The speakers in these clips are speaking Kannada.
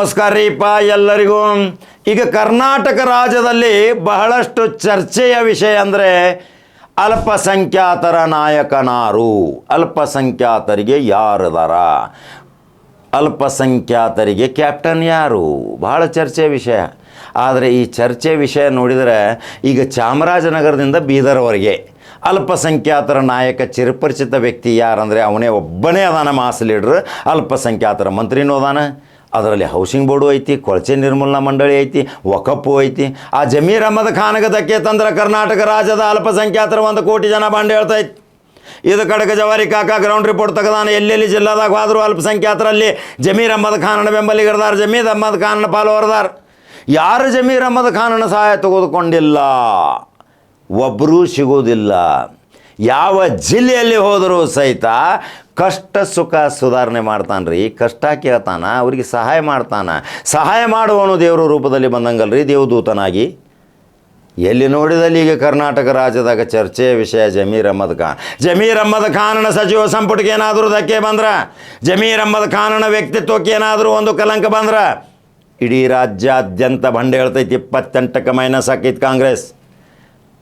ನಮಸ್ಕಾರ ರೀಪ ಎಲ್ಲರಿಗೂ. ಈಗ ಕರ್ನಾಟಕ ರಾಜ್ಯದಲ್ಲಿ ಬಹಳಷ್ಟು ಚರ್ಚೆಯ ವಿಷಯ ಅಂದರೆ ಅಲ್ಪಸಂಖ್ಯಾತರ ನಾಯಕನಾರು, ಅಲ್ಪಸಂಖ್ಯಾತರಿಗೆ ಯಾರದಾರ, ಅಲ್ಪಸಂಖ್ಯಾತರಿಗೆ ಕ್ಯಾಪ್ಟನ್ ಯಾರು, ಬಹಳ ಚರ್ಚೆಯ ವಿಷಯ. ಆದರೆ ಈ ಚರ್ಚೆ ವಿಷಯ ನೋಡಿದರೆ ಈಗ ಚಾಮರಾಜನಗರದಿಂದ ಬೀದರ್ವರೆಗೆ ಅಲ್ಪಸಂಖ್ಯಾತರ ನಾಯಕ ಚಿರಪರಿಚಿತ ವ್ಯಕ್ತಿ ಯಾರಂದರೆ ಅವನೇ ಒಬ್ಬನೇ ಅದಾನ, ಮಾಸ್ ಲೀಡ್ರ್. ಅಲ್ಪಸಂಖ್ಯಾತರ ಮಂತ್ರಿನೂ ಅದಾನ, ಅದರಲ್ಲಿ ಹೌಸಿಂಗ್ ಬೋರ್ಡು ಐತಿ, ಕೊಳಚೆ ನಿರ್ಮೂಲನಾ ಮಂಡಳಿ ಐತಿ, ವಕಪ್ಪು ಐತಿ. ಆ ಜಮೀರ್ ಅಹಮದ್ ಖಾನ್ಗೆ ಧಕ್ಕೆ ತಂದ್ರೆ ಕರ್ನಾಟಕ ರಾಜ್ಯದ ಅಲ್ಪಸಂಖ್ಯಾತರ 1 ಕೋಟಿ ಜನ ಬಂಡು ಹೇಳ್ತೈತಿ. ಇದು ಕಡಕ ಜವಾರಿ ಕಾಕಾ ಗ್ರೌಂಡ್ ರಿಪೋರ್ಟ್ ತೆಗೆದಾನ. ಎಲ್ಲೆಲ್ಲಿ ಜಿಲ್ಲಾದಾಗ ಹೋದರೂ ಅಲ್ಪಸಂಖ್ಯಾತರಲ್ಲಿ ಜಮೀರ್ ಅಹಮದ್ ಖಾನನ ಬೆಂಬಲಿಗರದಾರ, ಜಮೀರ್ ಅಹಮದ್ ಖಾನನ ಫಾಲೋವರ್ದಾರ. ಯಾರು ಜಮೀರ್ ಅಹಮದ್ ಖಾನನ ಸಹಾಯ ತೆಗೆದುಕೊಂಡಿಲ್ಲ, ಒಬ್ಬರೂ ಸಿಗೋದಿಲ್ಲ. ಯಾವ ಜಿಲ್ಲೆಯಲ್ಲಿ ಹೋದರೂ ಸಹಿತ ಕಷ್ಟ ಸುಖ ಸುಧಾರಣೆ ಮಾಡ್ತಾನೆ ರೀ, ಕಷ್ಟ ಕೇಳ್ತಾನ, ಅವ್ರಿಗೆ ಸಹಾಯ ಮಾಡ್ತಾನೆ. ಸಹಾಯ ಮಾಡುವವನು ದೇವರ ರೂಪದಲ್ಲಿ ಬಂದಂಗಲ್ರಿ, ದೇವದೂತನಾಗಿ. ಎಲ್ಲಿ ನೋಡಿದಲ್ಲಿ ಈಗ ಕರ್ನಾಟಕ ರಾಜ್ಯದಾಗ ಚರ್ಚೆಯ ವಿಷಯ ಜಮೀರ್ ಅಹಮದ್ ಖಾನ್. ಜಮೀರ್ ಅಹಮದ್ ಖಾನನ ಸಚಿವ ಸಂಪುಟಕ್ಕೆ ಏನಾದರೂ ಧಕ್ಕೆ ಬಂದ್ರೆ, ಜಮೀರ್ ಅಹಮದ್ ಖಾನನ ವ್ಯಕ್ತಿತ್ವಕ್ಕೆ ಏನಾದರೂ ಒಂದು ಕಲಂಕ ಬಂದ್ರೆ ಇಡೀ ರಾಜ್ಯಾದ್ಯಂತ ಬಂಡೆ ಹೇಳ್ತೈತಿ. 28ಕ್ಕೆ ಮೈನಸ್ ಹಾಕೈತಿ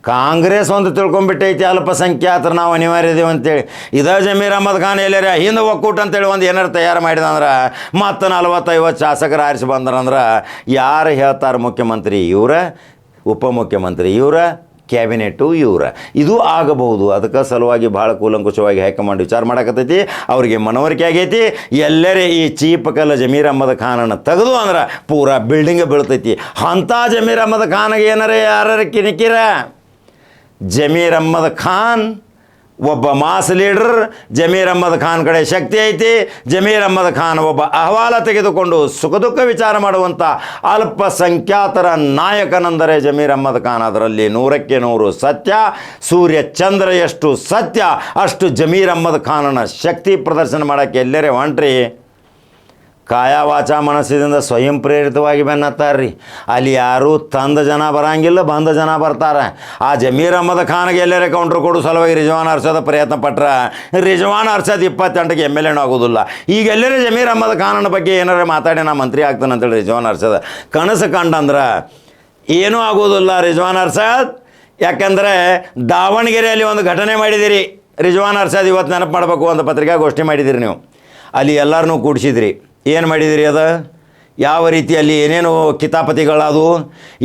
ಕಾಂಗ್ರೆಸ್ ಒಂದು ತಿಳ್ಕೊಂಬಿಟ್ಟೈತಿ, ಅಲ್ಪಸಂಖ್ಯಾತರು ನಾವು ಅನಿವಾರ್ಯ ಇದೀವಿ ಅಂತೇಳಿ. ಇದೇ ಜಮೀರ್ ಅಹಮದ್ ಖಾನ್ ಎಲ್ಲರ ಹಿಂದೆ ಒಕ್ಕೂಟ ಅಂತೇಳಿ ಒಂದು ಏನಾರು ತಯಾರು ಮಾಡಿದಂದ್ರೆ ಮತ್ತು 40-50 ಶಾಸಕರು ಆರಿಸಿ ಬಂದ್ರಂದ್ರೆ ಯಾರು ಹೇಳ್ತಾರೆ? ಮುಖ್ಯಮಂತ್ರಿ ಇವರ, ಉಪಮುಖ್ಯಮಂತ್ರಿ ಇವರ, ಕ್ಯಾಬಿನೆಟ್ಟು ಇವರ. ಇದು ಆಗಬಹುದು. ಅದಕ್ಕೆ ಸಲುವಾಗಿ ಭಾಳ ಕೂಲಂಕುಷವಾಗಿ ಹೈಕಮಾಂಡ್ ವಿಚಾರ ಮಾಡಕತ್ತೈತಿ. ಅವ್ರಿಗೆ ಮನವರಿಕೆ ಆಗೈತಿ. ಎಲ್ಲರೇ ಈ ಚೀಪ್ ಕಲ್ಲ ಜಮೀರ್ ಅಹಮದ್ ಖಾನನ್ನು ತೆಗೆದು ಅಂದ್ರೆ ಪೂರಾ ಬಿಲ್ಡಿಂಗ್ ಬೀಳ್ತೈತಿ. ಅಂಥ ಜಮೀರ್ ಅಹಮದ್ ಖಾನ್ಗೆ ಏನಾರ ಯಾರು ಕಿಣಿಕಿರ? ಜಮೀರ್ ಅಹಮದ್ ಖಾನ್ ಒಬ್ಬ ಮಾಸ್ ಲೀಡರ್. ಜಮೀರ್ ಅಹಮದ್ ಖಾನ್ ಕಡೆ ಶಕ್ತಿ ಐತಿ. ಜಮೀರ್ ಅಹಮದ್ ಖಾನ್ ಒಬ್ಬ ಅಹವಾಲ ತೆಗೆದುಕೊಂಡು ಸುಖ ದುಃಖ ವಿಚಾರ ಮಾಡುವಂಥ ಅಲ್ಪಸಂಖ್ಯಾತರ ನಾಯಕನೆಂದರೆ ಜಮೀರ್ ಅಹಮದ್ ಖಾನ್. ಅದರಲ್ಲಿ 100ಕ್ಕೆ 100 ಸತ್ಯ. ಸೂರ್ಯ ಚಂದ್ರ ಎಷ್ಟು ಸತ್ಯ ಅಷ್ಟು ಜಮೀರ್ ಅಹಮದ್ ಖಾನನ ಶಕ್ತಿ ಪ್ರದರ್ಶನ ಮಾಡೋಕ್ಕೆ ಎಲ್ಲರೇ ಹೊಂಟ್ರಿ. ಕಾಯ ವಾಚ ಮನಸ್ಸಿನಿಂದ ಸ್ವಯಂ ಪ್ರೇರಿತವಾಗಿ ಬೆನ್ನತ್ತಾರ್ರಿ. ಅಲ್ಲಿ ಯಾರೂ ತಂದ ಜನ ಬರಂಗಿಲ್ಲ, ಬಂದ ಜನ ಬರ್ತಾರೆ. ಆ ಜಮೀರ್ ಅಹಮದ್ ಖಾನ್ಗೆ ಎಲ್ಲರೇ ಕೌಂಟ್ರ್ ಕೊಡು ಸಲುವಾಗಿ ರಿಜ್ವಾನ್ ಅರ್ಷದ್ ಪ್ರಯತ್ನ ಪಟ್ರೆ ರಿಜ್ವಾನ್ ಅರ್ಷದ್ 28ಕ್ಕೆ MLA ಆಗೋದಿಲ್ಲ. ಈಗ ಎಲ್ಲರೇ ಜಮೀರ್ ಅಹಮದ್ ಖಾನನ ಬಗ್ಗೆ ಏನಾರು ಮಾತಾಡಿ ನಾ ಮಂತ್ರಿ ಆಗ್ತಾನೆ ಅಂತೇಳಿ ರಿಜ್ವಾನ್ ಅರ್ಷದ್ ಕನಸು ಕಂಡಂದ್ರೆ ಏನೂ ಆಗೋದಿಲ್ಲ ರಿಜ್ವಾನ್ ಅರ್ಷದ್. ಯಾಕಂದರೆ ದಾವಣಗೆರೆಯಲ್ಲಿ ಒಂದು ಘಟನೆ ಮಾಡಿದಿರಿ ರಿಜ್ವಾನ್ ಅರ್ಷದ್. ಇವತ್ತು ನೆನಪು ಮಾಡಬೇಕು, ಒಂದು ಪತ್ರಿಕಾಗೋಷ್ಠಿ ಮಾಡಿದಿರಿ ನೀವು. ಅಲ್ಲಿ ಎಲ್ಲರನ್ನೂ ಕೂಡಿಸಿದ್ರಿ. ಏನು ಮಾಡಿದಿರಿ? ಅದು ಯಾವ ರೀತಿಯಲ್ಲಿ ಏನೇನು ಕಿತಾಪತಿಗಳದು,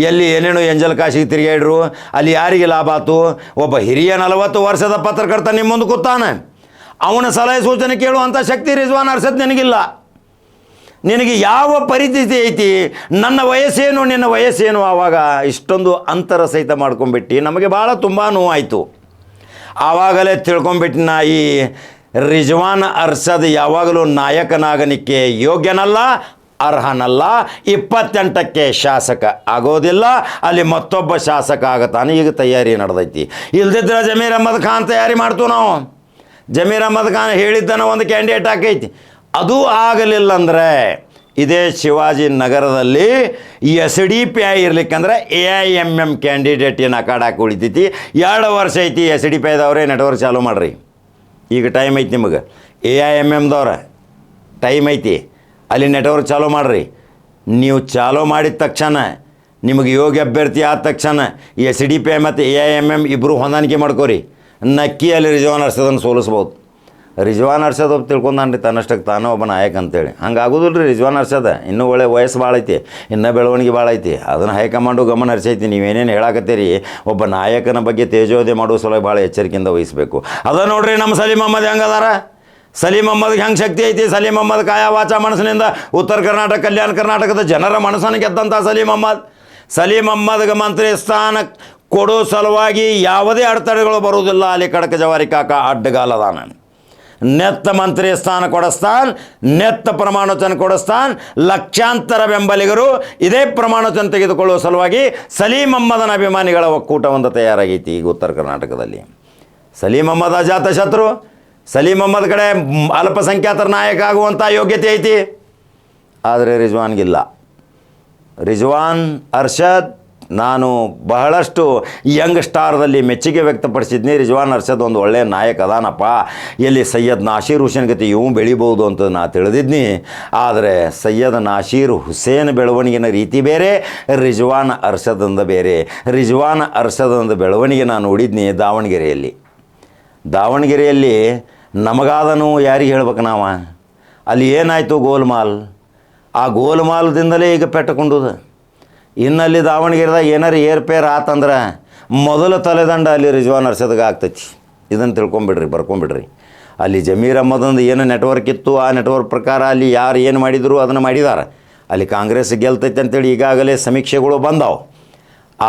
ಎಲ್ಲಿ ಏನೇನು ಎಂಜಲ್ ಕಾಶಿಗೆ ತಿರುಗಾಡ್ರು, ಅಲ್ಲಿ ಯಾರಿಗೆ ಲಾಭ ಆಯ್ತು? ಒಬ್ಬ ಹಿರಿಯ 40 ವರ್ಷದ ಪತ್ರಕರ್ತ ನಿಮ್ಮ ಮುಂದೆ ಕೂತಾನೆ. ಅವನ ಸಲಹೆ ಸೂಚನೆ ಕೇಳುವಂಥ ಶಕ್ತಿ ರಿಜ್ವಾನ್ ಅರ್ಷದ್ ನಿನಗಿಲ್ಲ. ನಿನಗೆ ಯಾವ ಪರಿಸ್ಥಿತಿ ಐತಿ? ನನ್ನ ವಯಸ್ಸೇನು, ನಿನ್ನ ವಯಸ್ಸೇನು? ಆವಾಗ ಇಷ್ಟೊಂದು ಅಂತರ ಸಹಿತ ಮಾಡ್ಕೊಂಬಿಟ್ಟು ನಮಗೆ ಭಾಳ ತುಂಬ ನೋವಾಯಿತು. ಆವಾಗಲೇ ತಿಳ್ಕೊಂಬಿಟ್ಟಿನ ಈ ರಿಜ್ವಾನ್ ಅರ್ಷದ್ ಯಾವಾಗಲೂ ನಾಯಕನಾಗಲಿಕ್ಕೆ ಯೋಗ್ಯನಲ್ಲ, ಅರ್ಹನಲ್ಲ. 28ಕ್ಕೆ ಶಾಸಕ ಆಗೋದಿಲ್ಲ. ಅಲ್ಲಿ ಮತ್ತೊಬ್ಬ ಶಾಸಕ ಆಗತಾನೆ. ಈಗ ತಯಾರಿ ನಡೆದೈತಿ. ಇಲ್ದಿದ್ರೆ ಜಮೀರ್ ಅಹಮದ್ ಖಾನ್ ತಯಾರಿ ಮಾಡ್ತು ನಾವು. ಜಮೀರ್ ಅಹಮದ್ ಖಾನ್ ಹೇಳಿದ್ದನ ಒಂದು ಕ್ಯಾಂಡಿಡೇಟ್ ಹಾಕೈತಿ. ಅದು ಆಗಲಿಲ್ಲ ಅಂದರೆ ಇದೇ ಶಿವಾಜಿ ನಗರದಲ್ಲಿ SDPI ಇರ್ಲಿಕ್ಕಂದ್ರೆ AIMM ಕ್ಯಾಂಡಿಡೇಟ್ ಏನು ಅಕಾಡಕ್ಕೆ ಉಳಿತೈತಿ. 2 ವರ್ಷ ಐತಿ. SDPIದವ್ರೇ ನೆಟ್ವರ್ಕ್ ಚಾಲೂ ಮಾಡಿರಿ. ಈಗ ಟೈಮ್ ಐತಿ ನಿಮಗೆ. AIMMದವ್ರ ಟೈಮ್ ಐತಿ, ಅಲ್ಲಿ ನೆಟ್ವರ್ಕ್ ಚಾಲೂ ಮಾಡಿರಿ. ನೀವು ಚಾಲೂ ಮಾಡಿದ ತಕ್ಷಣ ನಿಮಗೆ ಯೋಗ್ಯ ಅಭ್ಯರ್ಥಿ ಆದ ತಕ್ಷಣ SDPI ಮತ್ತು AIMM ಇಬ್ಬರು ಹೊಂದಾಣಿಕೆ ಮಾಡ್ಕೋರಿ. ನಕ್ಕಿ ಅಲ್ಲಿ ರಿಜ್ವಾನ್ ಅರ್ಷದನ್ನು ಸೋಲಿಸ್ಬೋದು. ರಿಜ್ವಾನ್ ಅರ್ಷದ್ ಒಬ್ಬ ತಿಳ್ಕೊಂಡಾನ್ರಿ ತನ್ನಷ್ಟಕ್ಕೆ ತಾನು ಒಬ್ಬ ನಾಯಕ ಅಂತೇಳಿ. ಹಂಗೆ ಆಗೋದಿಲ್ಲ ರೀ. ರಿಜ್ವಾನ್ ಅರ್ಷದ್ ಇನ್ನೂ ಒಳ್ಳೆ ವಯಸ್ಸು ಭಾಳ ಐತಿ, ಇನ್ನೂ ಬೆಳವಣಿಗೆ ಭಾಳ ಐತಿ. ಅದನ್ನು ಹೈಕಮಾಂಡು ಗಮನ ಹರಿಸೈತಿ. ನೀವೇನೇನು ಹೇಳಾಕತ್ತೀರಿ, ಒಬ್ಬ ನಾಯಕನ ಬಗ್ಗೆ ತೇಜೋವಧೆ ಮಾಡೋ ಸಲುವಾಗಿ ಭಾಳ ಎಚ್ಚರಿಕೆಯಿಂದ ವಹಿಸಬೇಕು. ಅದ ನೋಡ್ರಿ ನಮ್ಮ ಸಲೀಮ್ ಅಹಮದ್ ಹೆಂಗದಾರ. ಸಲೀಮ್ ಅಹಮದ್ಗೆ ಹೆಂಗೆ ಶಕ್ತಿ ಐತಿ? ಸಲೀಮ್ ಅಹಮದ್ ಕಾಯ ವಾಚ ಮನಸ್ಸಿನಿಂದ ಉತ್ತರ ಕರ್ನಾಟಕ, ಕಲ್ಯಾಣ ಕರ್ನಾಟಕದ ಜನರ ಮನಸ್ಸನ್ನು ಗೆದ್ದಂಥ ಸಲೀಮ್ ಅಹಮದ್. ಸಲೀಮ್ ಅಹಮದ್ಗೆ ಮಂತ್ರಿ ಸ್ಥಾನ ಕೊಡೋ ಸಲುವಾಗಿ ಯಾವುದೇ ಅಡೆತಡೆಗಳು ಬರುವುದಿಲ್ಲ. ಅಲ್ಲಿ ಕಡಕ ಜವಾರಿ ಕಾಕ ಅಡ್ಡಗಾಲದಾನ. ನೆತ್ತ ಮಂತ್ರಿ ಸ್ಥಾನ ಕೊಡಿಸ್ತಾನ್, ನೆತ್ತ ಪ್ರಮಾಣವಚನ ಕೊಡಿಸ್ತಾನ್. ಲಕ್ಷಾಂತರ ಬೆಂಬಲಿಗರು ಇದೇ ಪ್ರಮಾಣವಚನ ತೆಗೆದುಕೊಳ್ಳುವ ಸಲುವಾಗಿ ಸಲೀಮ್ ಅಹಮದನ ಅಭಿಮಾನಿಗಳ ಒಕ್ಕೂಟ ಒಂದು ತಯಾರಾಗೈತಿ ಈಗ ಉತ್ತರ ಕರ್ನಾಟಕದಲ್ಲಿ. ಸಲೀಮ್ ಅಹಮದ್ ಅಜಾತ ಶತ್ರು. ಸಲೀಮ್ ಅಹಮದ್ ಕಡೆ ಅಲ್ಪಸಂಖ್ಯಾತರ ನಾಯಕ ಆಗುವಂಥ ಯೋಗ್ಯತೆ ಐತಿ. ಆದರೆ ರಿಜ್ವಾನ್ಗಿಲ್ಲ. ರಿಜ್ವಾನ್ ಅರ್ಷದ್ ನಾನು ಬಹಳಷ್ಟು ಯಂಗ್ ಸ್ಟಾರ್ದಲ್ಲಿ ಮೆಚ್ಚುಗೆ ವ್ಯಕ್ತಪಡಿಸಿದ್ನಿ. ರಿಜ್ವಾನ್ ಅರ್ಷದ್ ಒಂದು ಒಳ್ಳೆಯ ನಾಯಕ ಅದಾನಪ್ಪ, ಎಲ್ಲಿ ಸೈಯದ್ ನಾಸೀರ್ ಹುಸೇನ್ ಗತಿ ಇವು ಬೆಳಿಬೋದು ಅಂತ ನಾ ತಿಳಿದಿದ್ನಿ. ಆದರೆ ಸೈಯದ್ ನಾಸೀರ್ ಹುಸೇನ್ ಬೆಳವಣಿಗೆನ ರೀತಿ ಬೇರೆ, ರಿಜ್ವಾನ್ ಅರ್ಷದಂದ ಬೇರೆ. ರಿಜ್ವಾನ್ ಅರ್ಷದಂದ ಬೆಳವಣಿಗೆ ನಾನು ನೋಡಿದ್ನಿ ದಾವಣಗೆರೆಯಲ್ಲಿ ನಮಗಾದನು ಯಾರಿಗೆ ಹೇಳ್ಬೇಕು ನಾವು. ಅಲ್ಲಿ ಏನಾಯಿತು ಗೋಲ್ಮಾಲ್, ಆ ಗೋಲ್ಮಾಲ್ದಿಂದಲೇ ಈಗ ಪೆಟ್ಟುಕೊಂಡುದು. ಇನ್ನಲ್ಲಿ ದಾವಣಗೆರೆದಾಗ ಏನಾರು ಏರ್ಪೇರ್ ಆತಂದ್ರೆ ಮೊದಲ ತಲೆದಂಡ ಅಲ್ಲಿ ರಿಜ್ವಾನ್ ಅರ್ಷದ್ಗೆ ಆಗ್ತೈತಿ. ಇದನ್ನು ಬರ್ಕೊಂಬಿಡ್ರಿ. ಅಲ್ಲಿ ಜಮೀರ್ ಅಹ್ಮದಂದು ಏನು ನೆಟ್ವರ್ಕ್ ಇತ್ತು, ಆ ನೆಟ್ವರ್ಕ್ ಪ್ರಕಾರ ಅಲ್ಲಿ ಯಾರು ಏನು ಮಾಡಿದರು ಅದನ್ನು ಮಾಡಿದ್ದಾರೆ. ಅಲ್ಲಿ ಕಾಂಗ್ರೆಸ್ ಗೆಲ್ತೈತೆ ಅಂತೇಳಿ ಈಗಾಗಲೇ ಸಮೀಕ್ಷೆಗಳು ಬಂದಾವು.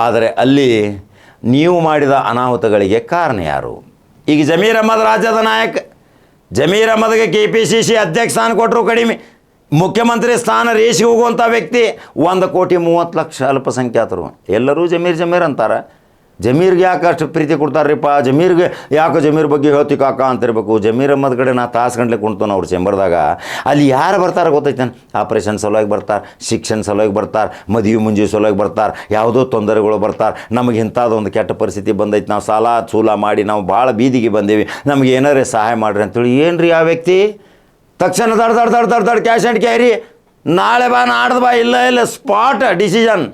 ಆದರೆ ಅಲ್ಲಿ ನೀವು ಮಾಡಿದ ಅನಾಹುತಗಳಿಗೆ ಕಾರಣ ಯಾರು? ಈಗ ಜಮೀರ್ ಅಹ್ಮದ್ ರಾಜ್ಯದ ನಾಯಕ, ಜಮೀರ್ ಅಹ್ಮದ್ಗೆ KPCC ಅಧ್ಯಕ್ಷ ಸ್ಥಾನ ಕೊಟ್ಟರು ಕಡಿಮೆ, ಮುಖ್ಯಮಂತ್ರಿ ಸ್ಥಾನ ರೇಸಿಗೆ ಹೋಗುವಂಥ ವ್ಯಕ್ತಿ. 1,30,00,000 ಅಲ್ಪಸಂಖ್ಯಾತರು ಎಲ್ಲರೂ ಜಮೀರ್ ಅಂತಾರೆ. ಜಮೀರ್ಗೆ ಯಾಕೆ ಅಷ್ಟು ಪ್ರೀತಿ ಕೊಡ್ತಾರ್ರಿಪ್ಪ, ಜಮೀರ್ ಬಗ್ಗೆ ಹೇಳ್ತಿ ಕಾಕ ಅಂತಿರ್ಬೇಕು. ಜಮೀರ್ ಅಹ್ಮದ್ ಕಡೆ ನಾ ತಾಸು ಗಂಟಲೆ ಕುಣ್ತಾನೆ ಅವ್ರ ಚೇಂಬರ್ದಾಗ. ಅಲ್ಲಿ ಯಾರು ಬರ್ತಾರೆ ಗೊತ್ತೈತೆ, ಆಪ್ರೇಷನ್ ಸಲುವಾಗಿ ಬರ್ತಾರೆ, ಶಿಕ್ಷಣ ಸಲುವಾಗಿ ಬರ್ತಾರೆ, ಮದುವೆ ಮುಂಜಿ ಸಲುವಾಗಿ ಬರ್ತಾರೆ, ಯಾವುದೋ ತೊಂದರೆಗಳು ಬರ್ತಾರೆ. ನಮಗೆ ಇಂಥದ್ದೊಂದು ಕೆಟ್ಟ ಪರಿಸ್ಥಿತಿ ಬಂದೈತೆ, ನಾವು ಸಾಲ ಸೂಲ ಮಾಡಿ ನಾವು ಭಾಳ ಬೀದಿಗೆ ಬಂದೀವಿ, ನಮಗೆ ಏನಾರೇ ಸಹಾಯ ಮಾಡಿರಿ ಅಂತೇಳಿ. ಏನು ರೀ ಆ ವ್ಯಕ್ತಿ ತಕ್ಷಣ ದಡ್ ಕ್ಯಾಶ್ ಆ್ಯಂಡ್ ಕ್ಯಾರಿ, ನಾಳೆ ಬಾ ನಾಡ್ದು ಬಾ, ಇಲ್ಲ ಸ್ಪಾಟ್ ಡಿಸಿಷನ್.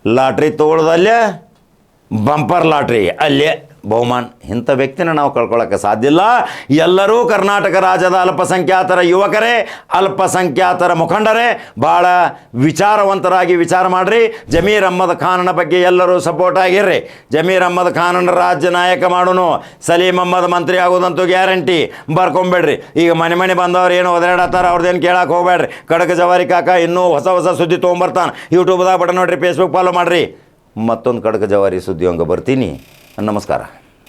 ಲಾಟ್ರಿ ತೊಗೊಳ್ದಲ್ಲೇ ಬಂಪರ್ ಲಾಟ್ರಿ ಅಲ್ಲೇ ಬಹುಮಾನ. ಇಂಥ ವ್ಯಕ್ತಿನ ನಾವು ಕಳ್ಕೊಳ್ಳೋಕ್ಕೆ ಸಾಧ್ಯ ಇಲ್ಲ. ಎಲ್ಲರೂ ಕರ್ನಾಟಕ ರಾಜ್ಯದ ಅಲ್ಪಸಂಖ್ಯಾತರ ಯುವಕರೇ, ಅಲ್ಪಸಂಖ್ಯಾತರ ಮುಖಂಡರೇ, ಭಾಳ ವಿಚಾರವಂತರಾಗಿ ವಿಚಾರ ಮಾಡಿರಿ. ಜಮೀರ್ ಅಹ್ಮದ್ ಖಾನನ ಬಗ್ಗೆ ಎಲ್ಲರೂ ಸಪೋರ್ಟ್ ಆಗಿರ್ರಿ. ಜಮೀರ್ ಅಹ್ಮದ್ ಖಾನನ ರಾಜ್ಯ ನಾಯಕ ಮಾಡೋನು, ಸಲೀಂ ಅಹ್ಮದ್ ಮಂತ್ರಿ ಆಗೋದಂತೂ ಗ್ಯಾರಂಟಿ. ಬರ್ಕೊಂಬೇಡ್ರಿ. ಈಗ ಮನೆ ಬಂದವ್ರು ಏನು ಒದರಾಡತ್ತಾರ ಅವ್ರದ್ದೇನು ಕೇಳಕ್ಕೆ ಹೋಗ್ಬೇಡ್ರಿ. ಖಡಕ್ ಜವಾರಿ ಕಾಕ ಇನ್ನೂ ಹೊಸ ಸುದ್ದಿ ತೊಗೊಂಬರ್ತಾನೆ. ಯೂಟ್ಯೂಬ್ದಾಗ ಬಟ ನೋಡಿರಿ, ಫೇಸ್ಬುಕ್ ಫಾಲೋ ಮಾಡಿರಿ. ಮತ್ತೊಂದು ಖಡಕ್ ಜವಾರಿ ಸುದ್ದಿ ಹಂಗೆ ಬರ್ತೀನಿ. ನಮಸ್ಕಾರ.